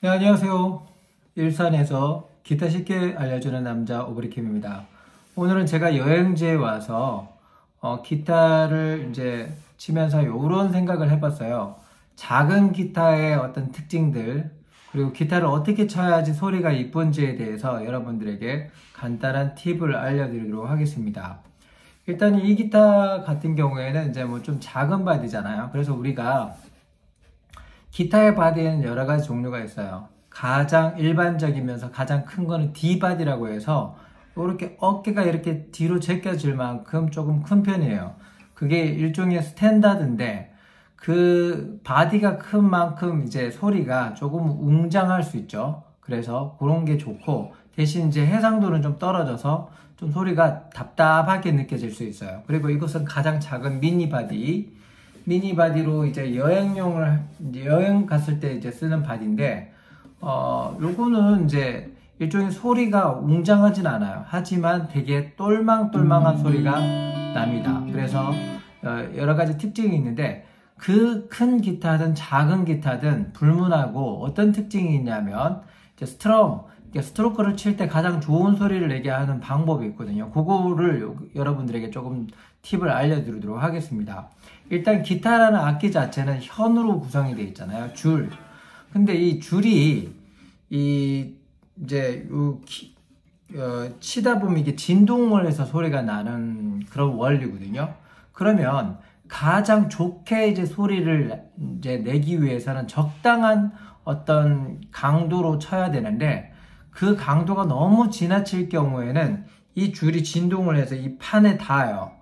네, 안녕하세요. 일산에서 기타 쉽게 알려주는 남자 오브리킴입니다. 오늘은 제가 여행지에 와서 기타를 이제 치면서 이런 생각을 해봤어요. 작은 기타의 어떤 특징들, 그리고 기타를 어떻게 쳐야지 소리가 이쁜지에 대해서 여러분들에게 간단한 팁을 알려드리도록 하겠습니다. 일단 이 기타 같은 경우에는 이제 뭐 좀 작은 바디잖아요. 그래서 우리가 기타의 바디에는 여러 가지 종류가 있어요. 가장 일반적이면서 가장 큰 거는 D바디라고 해서 이렇게 어깨가 이렇게 뒤로 제껴질 만큼 조금 큰 편이에요. 그게 일종의 스탠다드인데 그 바디가 큰 만큼 이제 소리가 조금 웅장할 수 있죠. 그래서 그런 게 좋고, 대신 이제 해상도는 좀 떨어져서 좀 소리가 답답하게 느껴질 수 있어요. 그리고 이것은 가장 작은 미니 바디로 이제 여행 갔을 때 이제 쓰는 바디인데, 요거는 이제 일종의 소리가 웅장하진 않아요. 하지만 되게 똘망똘망한 소리가 납니다. 그래서 여러 가지 특징이 있는데, 그 큰 기타든 작은 기타든 불문하고 어떤 특징이 있냐면, 이제 스트로크를 칠 때 가장 좋은 소리를 내게 하는 방법이 있거든요. 그거를 여러분들에게 조금 팁을 알려드리도록 하겠습니다. 일단 기타라는 악기 자체는 현으로 구성이 되어 있잖아요. 줄. 근데 이 줄이 이제 치다 보면 이게 진동을 해서 소리가 나는 그런 원리거든요. 그러면 가장 좋게 이제 소리를 이제 내기 위해서는 적당한 어떤 강도로 쳐야 되는데, 그 강도가 너무 지나칠 경우에는 이 줄이 진동을 해서 이 판에 닿아요.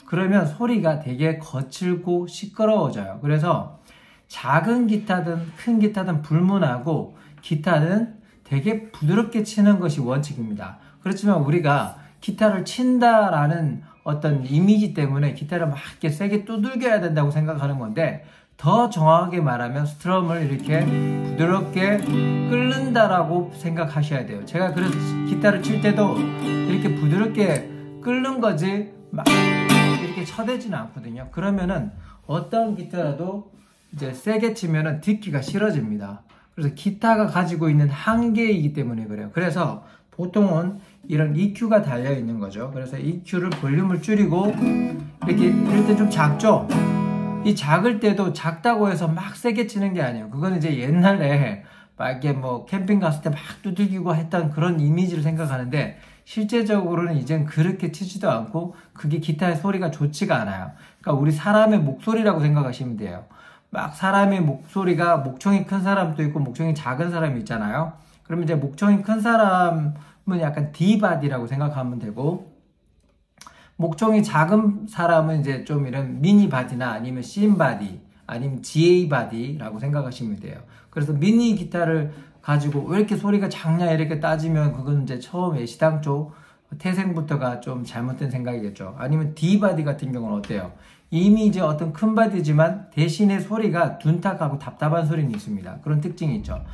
그러면 소리가 되게 거칠고 시끄러워져요. 그래서 작은 기타든 큰 기타든 불문하고 기타는 되게 부드럽게 치는 것이 원칙입니다. 그렇지만 우리가 기타를 친다라는 어떤 이미지 때문에 기타를 막 이렇게 세게 두들겨야 된다고 생각하는 건데, 더 정확하게 말하면 스트럼을 이렇게 부드럽게 끓는다라고 생각하셔야 돼요. 제가 그래서 기타를 칠 때도 이렇게 부드럽게 끓는 거지 막 이렇게 쳐대지는 않거든요. 그러면은 어떤 기타라도 이제 세게 치면은 듣기가 싫어집니다. 그래서 기타가 가지고 있는 한계이기 때문에 그래요. 그래서 보통은 이런 EQ가 달려 있는 거죠. 그래서 EQ를 볼륨을 줄이고, 이럴 때 좀 작죠? 이 작을 때도 작다고 해서 막 세게 치는 게 아니에요. 그건 이제 옛날에 막 이렇게 뭐 캠핑 갔을 때 막 두들기고 했던 그런 이미지를 생각하는데, 실제적으로는 이젠 그렇게 치지도 않고 그게 기타의 소리가 좋지가 않아요. 그러니까 우리 사람의 목소리라고 생각하시면 돼요. 막 사람의 목소리가 목청이 큰 사람도 있고 목청이 작은 사람이 있잖아요. 그러면 이제 목청이 큰 사람은 약간 D바디라고 생각하면 되고, 목청이 작은 사람은 이제 좀 이런 미니 바디나 아니면 C 바디 아니면 GA 바디라고 생각하시면 돼요. 그래서 미니 기타를 가지고 왜 이렇게 소리가 작냐 이렇게 따지면 그건 이제 처음에 시당 쪽 태생부터가 좀 잘못된 생각이겠죠. 아니면 D 바디 같은 경우는 어때요? 이미 이제 어떤 큰 바디지만 대신에 소리가 둔탁하고 답답한 소리는 있습니다. 그런 특징이 있죠.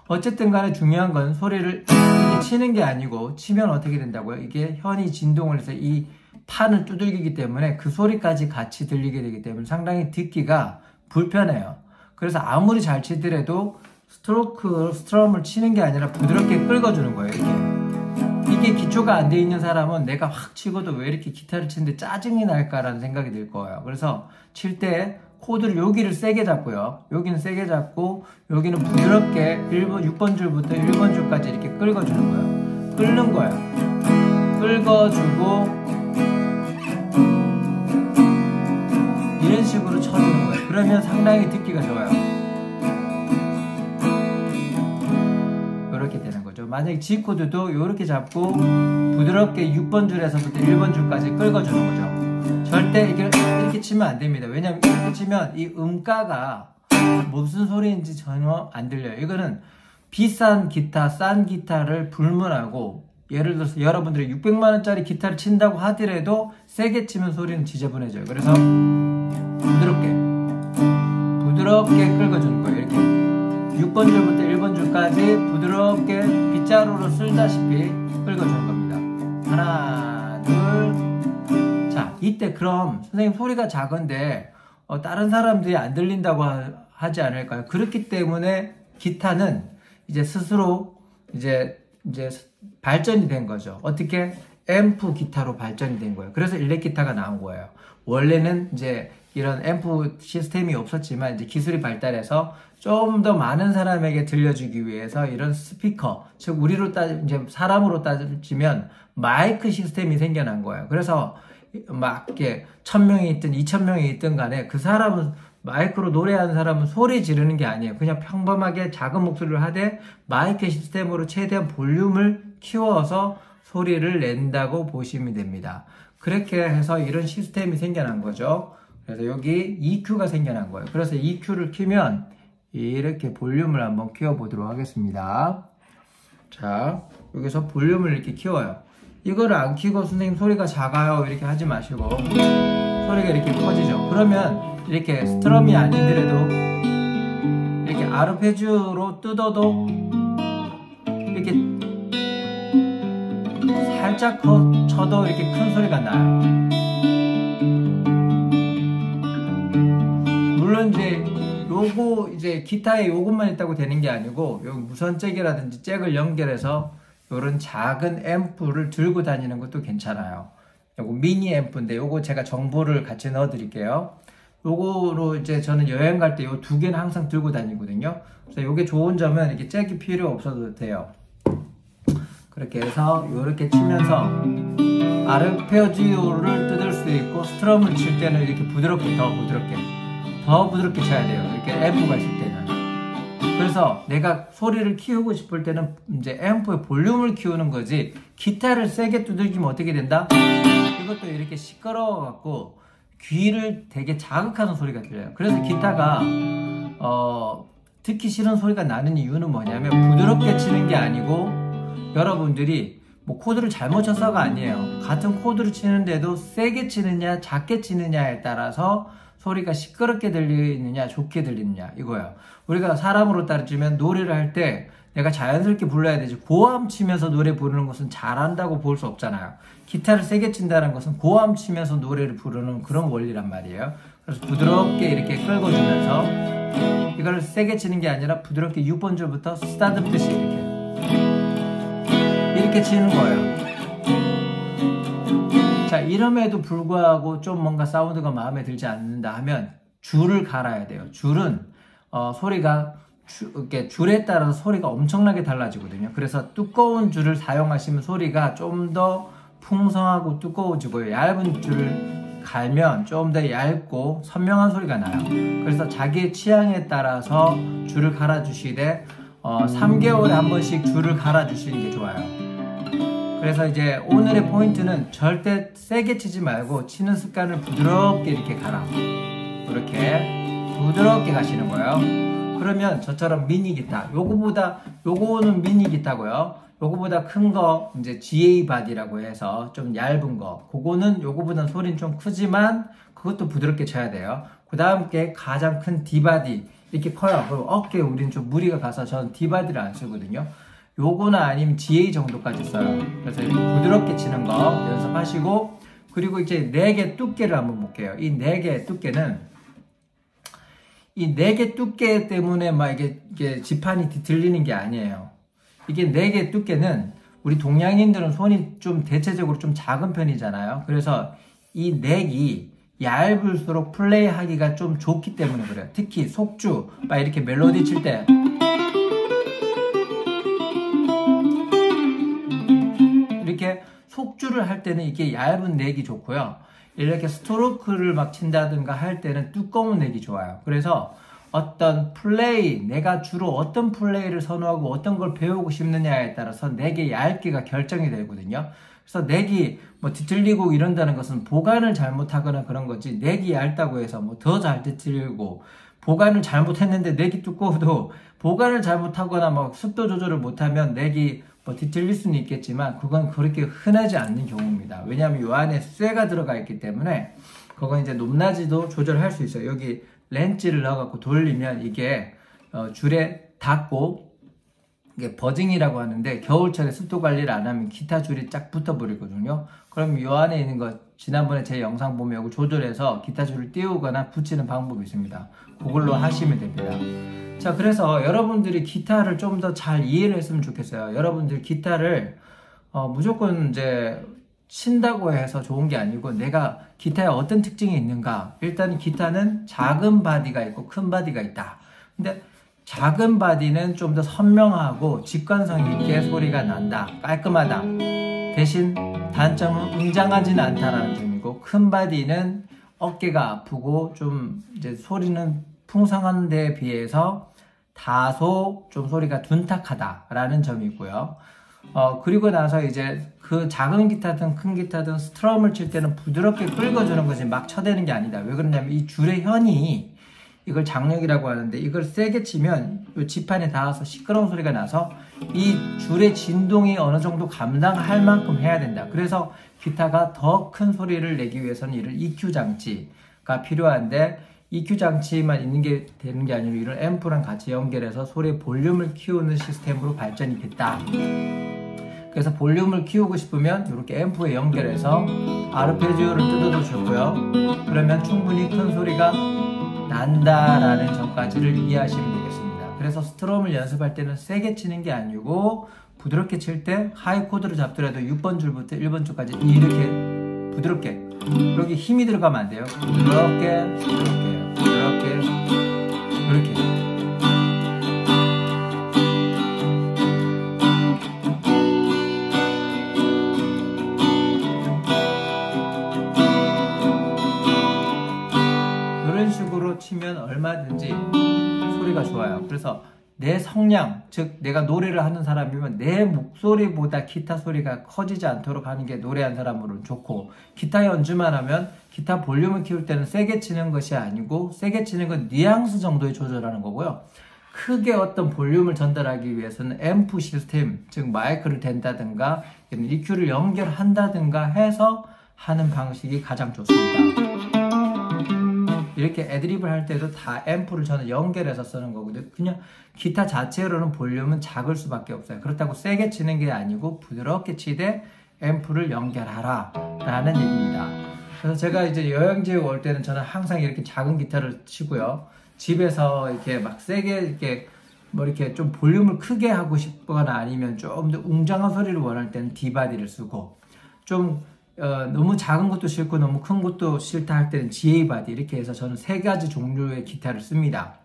어쨌든 간에 중요한 건 소리를 이렇게 치는 게 아니고, 치면 어떻게 된다고요? 이게 현이 진동을 해서 이 판을 두들기기 때문에 그 소리까지 같이 들리게 되기 때문에 상당히 듣기가 불편해요. 그래서 아무리 잘 치더라도 스트럼을 치는 게 아니라 부드럽게 긁어주는 거예요. 이게 기초가 안 돼 있는 사람은 내가 확 치고도 왜 이렇게 기타를 치는데 짜증이 날까라는 생각이 들 거예요. 그래서 칠 때 코드를 여기를 세게 잡고요. 여기는 세게 잡고 여기는 부드럽게 6번 줄부터 1번 줄까지 이렇게 긁어주는 거예요. 끓는 거예요. 긁어주고 이런 식으로 쳐주는 거예요. 그러면 상당히 듣기가 좋아요. 이렇게 되는 거죠. 만약에 G 코드도 이렇게 잡고 부드럽게 6번 줄에서부터 1번 줄까지 긁어주는 거죠. 절대 이렇게 치면 안 됩니다. 왜냐면 이렇게 치면 이 음가가 무슨 소리인지 전혀 안 들려요. 이거는 비싼 기타, 싼 기타를 불문하고, 예를 들어서 여러분들이 600만원짜리 기타를 친다고 하더라도 세게 치면 소리는 지저분해져요. 그래서 부드럽게 긁어주는 거예요. 이렇게 6번 줄부터 1번 줄까지 부드럽게 빗자루로 쓸다시피 긁어주는 겁니다. 하나, 둘. 자, 이때 그럼 선생님 소리가 작은데 다른 사람들이 안 들린다고 하지 않을까요? 그렇기 때문에 기타는 이제 스스로 이제 발전이 된 거죠. 어떻게? 앰프 기타로 발전이 된 거예요. 그래서 일렉 기타가 나온 거예요. 원래는 이제 이런 앰프 시스템이 없었지만 이제 기술이 발달해서 좀 더 많은 사람에게 들려주기 위해서 이런 스피커, 즉 우리로 이제 사람으로 따지면 마이크 시스템이 생겨난 거예요. 그래서 막 이렇게 1000명이 있든 2000명이 있든 간에 그 사람은 마이크로 노래하는 사람은 소리 지르는 게 아니에요. 그냥 평범하게 작은 목소리를 하되 마이크 시스템으로 최대한 볼륨을 키워서 소리를 낸다고 보시면 됩니다. 그렇게 해서 이런 시스템이 생겨난 거죠. 그래서 여기 EQ가 생겨난 거예요. 그래서 EQ를 키면 이렇게 볼륨을 한번 키워보도록 하겠습니다. 자, 여기서 볼륨을 이렇게 키워요. 이거를 안 키고 선생님 소리가 작아요 이렇게 하지 마시고 소리가 이렇게 커지죠. 그러면 이렇게 스트럼이 아니더라도 이렇게 아르페지오로 뜯어도 이렇게 살짝 쳐도 이렇게 큰 소리가 나요. 물론 이제 기타에 요것만 있다고 되는 게 아니고 여기 무선잭이라든지 잭을 연결해서 이런 작은 앰프를 들고 다니는 것도 괜찮아요. 요거 미니 앰프인데 요거 제가 정보를 같이 넣어 드릴게요. 요거로 이제 저는 여행 갈 때 요 두 개는 항상 들고 다니거든요. 그래서 요게 좋은 점은 이렇게 잭이 필요 없어도 돼요. 그렇게 해서 이렇게 치면서 아르페지오를 뜯을 수 있고 스트럼을 칠 때는 이렇게 부드럽게 더 부드럽게 쳐야 돼요. 이렇게 앰프가 있을 때는. 그래서 내가 소리를 키우고 싶을 때는 이제 앰프의 볼륨을 키우는 거지 기타를 세게 두들기면 어떻게 된다? 이것도 이렇게 시끄러워 갖고 귀를 되게 자극하는 소리가 들려요. 그래서 기타가 듣기 싫은 소리가 나는 이유는 뭐냐면 부드럽게 치는 게 아니고 여러분들이 뭐 코드를 잘못 쳤어가 아니에요. 같은 코드를 치는데도 세게 치느냐 작게 치느냐에 따라서 소리가 시끄럽게 들리느냐 좋게 들리느냐 이거예요. 우리가 사람으로 따지면 노래를 할 때 내가 자연스럽게 불러야 되지 고함 치면서 노래 부르는 것은 잘한다고 볼 수 없잖아요. 기타를 세게 친다는 것은 고함 치면서 노래를 부르는 그런 원리란 말이에요. 그래서 부드럽게 이렇게 끌어주면서 이걸 세게 치는 게 아니라 부드럽게 6번 줄부터 쓰다듬듯이 이렇게 치는 거예요. 자, 이럼에도 불구하고 좀 뭔가 사운드가 마음에 들지 않는다 하면 줄을 갈아야 돼요. 줄은 소리가 이렇게 줄에 따라서 소리가 엄청나게 달라지거든요. 그래서 두꺼운 줄을 사용하시면 소리가 좀 더 풍성하고 두꺼워지고요. 얇은 줄을 갈면 좀 더 얇고 선명한 소리가 나요. 그래서 자기의 취향에 따라서 줄을 갈아주시되 3개월에 한 번씩 줄을 갈아주시는 게 좋아요. 그래서 이제 오늘의 포인트는 절대 세게 치지 말고 치는 습관을 부드럽게 이렇게 가라. 이렇게 부드럽게 가시는 거예요. 그러면 저처럼 미니 기타, 요거는 미니 기타고요. 요거보다 큰 거 이제 GA 바디라고 해서 좀 얇은 거, 그거는 요거보다 소리는 좀 크지만 그것도 부드럽게 쳐야 돼요. 그 다음 게 가장 큰 D 바디 이렇게 커요. 그리고 어깨에 우리는 좀 무리가 가서 저는 D 바디를 안 쓰거든요. 요거나 아니면 GA 정도까지 써요. 그래서 이렇게 부드럽게 치는 거 연습하시고, 그리고 이제 4개 두께를 한번 볼게요. 이 4개 두께는 이 4개 두께 때문에 막 이게 지판이 들리는 게 아니에요. 이게 4개 두께는 우리 동양인들은 손이 좀 대체적으로 좀 작은 편이잖아요. 그래서 이 넥이 얇을수록 플레이 하기가 좀 좋기 때문에 그래요. 특히 속주 막 이렇게 멜로디 칠 때 이렇게 속주를 할 때는 이게 얇은 넥이 좋고요. 이렇게 스트로크를 막 친다든가 할 때는 두꺼운 넥이 좋아요. 그래서 어떤 플레이, 내가 주로 어떤 플레이를 선호하고 어떤 걸 배우고 싶느냐에 따라서 넥의 얇기가 결정이 되거든요. 그래서 넥이 뭐 뒤틀리고 이런다는 것은 보관을 잘못하거나 그런 거지, 넥이 얇다고 해서 뭐 더 잘 뒤틀리고, 보관을 잘못했는데 넥이 두꺼워도 보관을 잘못하거나 뭐 습도 조절을 못하면 넥이 뭐 뒤틀릴 수는 있겠지만 그건 그렇게 흔하지 않는 경우입니다. 왜냐하면 이 안에 쇠가 들어가 있기 때문에 그건 이제 높낮이도 조절할 수 있어요. 여기 렌치를 넣어갖고 돌리면 이게 줄에 닿고, 이게 버징이라고 하는데 겨울철에 습도 관리를 안 하면 기타 줄이 쫙 붙어버리거든요. 그럼 이 안에 있는 거 지난번에 제 영상 보면 이거 조절해서 기타 줄을 띄우거나 붙이는 방법이 있습니다. 그걸로 하시면 됩니다. 자, 그래서 여러분들이 기타를 좀 더 잘 이해를 했으면 좋겠어요. 여러분들 기타를 무조건 이제 친다고 해서 좋은 게 아니고 내가 기타에 어떤 특징이 있는가. 일단 기타는 작은 바디가 있고 큰 바디가 있다. 근데 작은 바디는 좀 더 선명하고 직관성 있게 소리가 난다. 깔끔하다. 대신 단점은 웅장하지는 않다라는 점이고, 큰 바디는 어깨가 아프고 좀 이제 소리는 풍성한 데에 비해서 다소 좀 소리가 둔탁하다라는 점이 있고요. 그리고 나서 이제 그 작은 기타든 큰 기타든 스트럼을 칠 때는 부드럽게 끌어주는 것이 막 쳐대는 게 아니다. 왜 그러냐면 이 줄의 현이, 이걸 장력이라고 하는데, 이걸 세게 치면 이 지판에 닿아서 시끄러운 소리가 나서 이 줄의 진동이 어느 정도 감당할 만큼 해야 된다. 그래서 기타가 더 큰 소리를 내기 위해서는 이런 EQ 장치가 필요한데, EQ 장치만 있는 게 되는 게 아니라 이런 앰프랑 같이 연결해서 소리의 볼륨을 키우는 시스템으로 발전이 됐다. 그래서 볼륨을 키우고 싶으면 이렇게 앰프에 연결해서 아르페지오를 뜯어도 좋고요. 그러면 충분히 큰 소리가 난다라는 점까지를 이해하시면 되겠습니다. 그래서 스트럼을 연습할 때는 세게 치는 게 아니고 부드럽게 칠 때 하이 코드를 잡더라도 6번 줄부터 1번 줄까지 이렇게 부드럽게, 여기 힘이 들어가면 안 돼요. 부드럽게 이렇게. 이런 식으로 치면 얼마든지 소리가 좋아요. 그래서 내 성량, 즉 내가 노래를 하는 사람이면 내 목소리보다 기타 소리가 커지지 않도록 하는 게 노래하는 사람으로는 좋고, 기타 연주만 하면 기타 볼륨을 키울 때는 세게 치는 것이 아니고, 세게 치는 건 뉘앙스 정도에 조절하는 거고요. 크게 어떤 볼륨을 전달하기 위해서는 앰프 시스템, 즉 마이크를 댄다든가 EQ를 연결한다든가 해서 하는 방식이 가장 좋습니다. 이렇게 애드립을 할 때도 다 앰프를 저는 연결해서 쓰는 거거든요. 그냥 기타 자체로는 볼륨은 작을 수밖에 없어요. 그렇다고 세게 치는 게 아니고 부드럽게 치되 앰프를 연결하라 라는 얘기입니다. 그래서 제가 이제 여행지에 올 때는 저는 항상 이렇게 작은 기타를 치고요. 집에서 이렇게 막 세게 이렇게 뭐 이렇게 좀 볼륨을 크게 하고 싶거나 아니면 좀 더 웅장한 소리를 원할 때는 D바디를 쓰고, 좀 너무 작은 것도 싫고 너무 큰 것도 싫다 할 때는 GA바디, 이렇게 해서 저는 3가지 종류의 기타를 씁니다.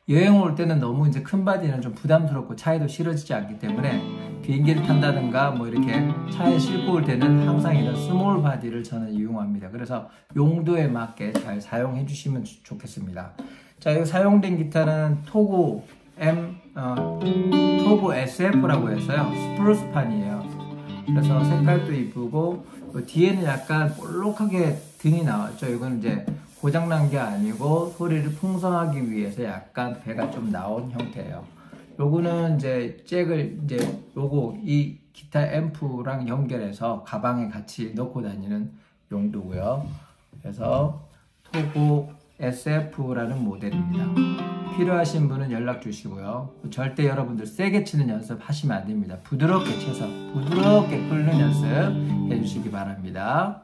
여행 올 때는 너무 이제 큰 바디는 좀 부담스럽고 차에도 실어지지 않기 때문에 비행기를 탄다든가 뭐 이렇게 차에 싣고 올 때는 항상 이런 스몰 바디를 저는 이용합니다. 그래서 용도에 맞게 잘 사용해 주시면 좋겠습니다. 자, 이 사용된 기타는 토구 토구 SF라고 해서요, 스프루스판이에요. 그래서 색깔도 이쁘고, 뒤에는 약간 볼록하게 등이 나왔죠. 이건 이제 고장난 게 아니고 소리를 풍성하기 위해서 약간 배가 좀 나온 형태예요. 요거는 이제 잭을 이제 요거 이 기타 앰프랑 연결해서 가방에 같이 넣고 다니는 용도고요. 그래서 토구 SF라는 모델입니다. 필요하신 분은 연락 주시고요. 절대 여러분들 세게 치는 연습 하시면 안 됩니다. 부드럽게 쳐서 부드럽게 끓는 연습 해주시기 바랍니다.